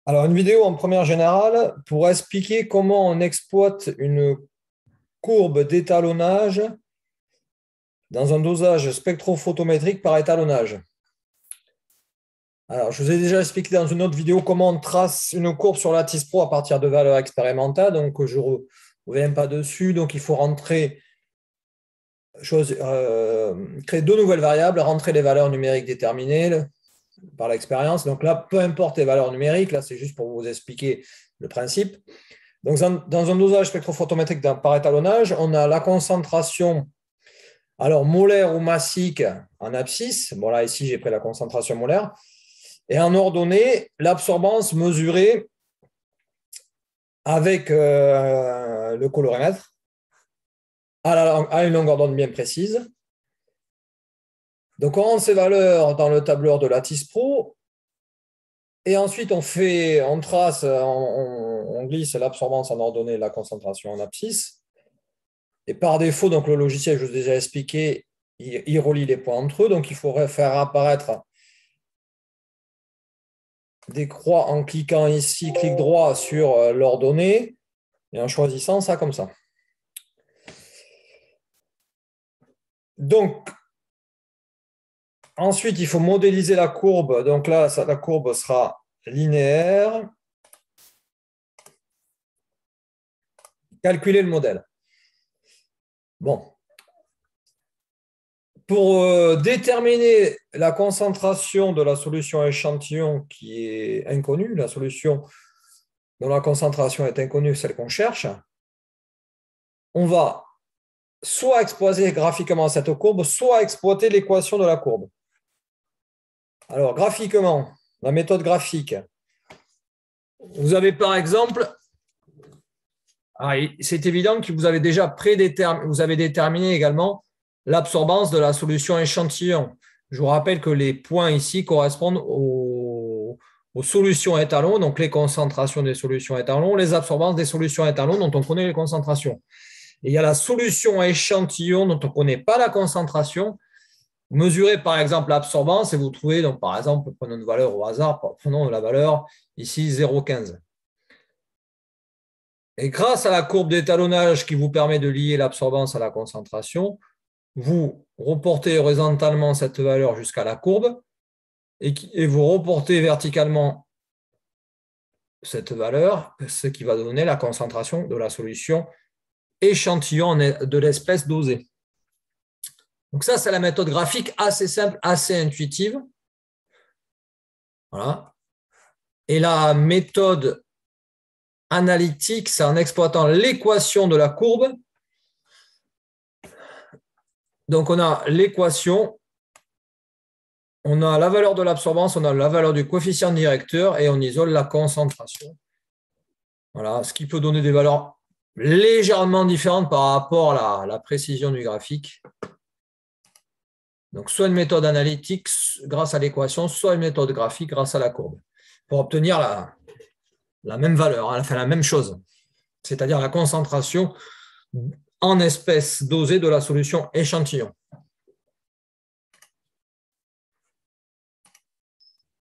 Alors, une vidéo en première générale pour expliquer comment on exploite une courbe d'étalonnage dans un dosage spectrophotométrique par étalonnage. Alors, je vous ai déjà expliqué dans une autre vidéo comment on trace une courbe sur Lattice Pro à partir de valeurs expérimentales. Donc, je ne reviens pas dessus. Donc, il faut créer deux nouvelles variables, rentrer les valeurs numériques déterminées par l'expérience. Donc là, peu importe les valeurs numériques, là, c'est juste pour vous expliquer le principe. Donc, dans un dosage spectrophotométrique par étalonnage, on a la concentration, alors molaire ou massique en abscisse. Bon, là, ici, j'ai pris la concentration molaire. Et en ordonnée, l'absorbance mesurée avec le colorimètre à une longueur d'onde bien précise. Donc, on rentre ces valeurs dans le tableur de Lattice Pro. Et ensuite, on trace, on glisse l'absorbance en ordonnée, la concentration en abscisse. Et par défaut, donc le logiciel, je vous ai déjà expliqué, il relie les points entre eux. Donc, il faudrait faire apparaître des croix en cliquant ici, clic droit sur l'ordonnée et en choisissant ça comme ça. Donc, ensuite, il faut modéliser la courbe. Donc là, la courbe sera linéaire. Calculer le modèle. Bon. Pour déterminer la concentration de la solution échantillon qui est inconnue, la solution dont la concentration est inconnue, celle qu'on cherche, on va soit exploiter graphiquement cette courbe, soit exploiter l'équation de la courbe. Alors, graphiquement, la méthode graphique, vous avez par exemple, c'est évident que vous avez déjà déterminé également l'absorbance de la solution échantillon. Je vous rappelle que les points ici correspondent aux solutions étalons, donc les concentrations des solutions étalons, les absorbances des solutions étalons dont on connaît les concentrations. Et il y a la solution échantillon dont on ne connaît pas la concentration. Mesurez par exemple l'absorbance et vous trouvez, donc par exemple, prenons une valeur au hasard, prenons la valeur ici 0,15. Et grâce à la courbe d'étalonnage qui vous permet de lier l'absorbance à la concentration, vous reportez horizontalement cette valeur jusqu'à la courbe et vous reportez verticalement cette valeur, ce qui va donner la concentration de la solution échantillon de l'espèce dosée. Donc ça, c'est la méthode graphique assez simple, assez intuitive. Voilà. Et la méthode analytique, c'est en exploitant l'équation de la courbe. Donc, on a l'équation, on a la valeur de l'absorbance, on a la valeur du coefficient directeur et on isole la concentration. Voilà, ce qui peut donner des valeurs légèrement différentes par rapport à la précision du graphique. Donc, soit une méthode analytique grâce à l'équation, soit une méthode graphique grâce à la courbe, pour obtenir la même valeur, enfin la même chose, c'est-à-dire la concentration en espèces dosées de la solution échantillon.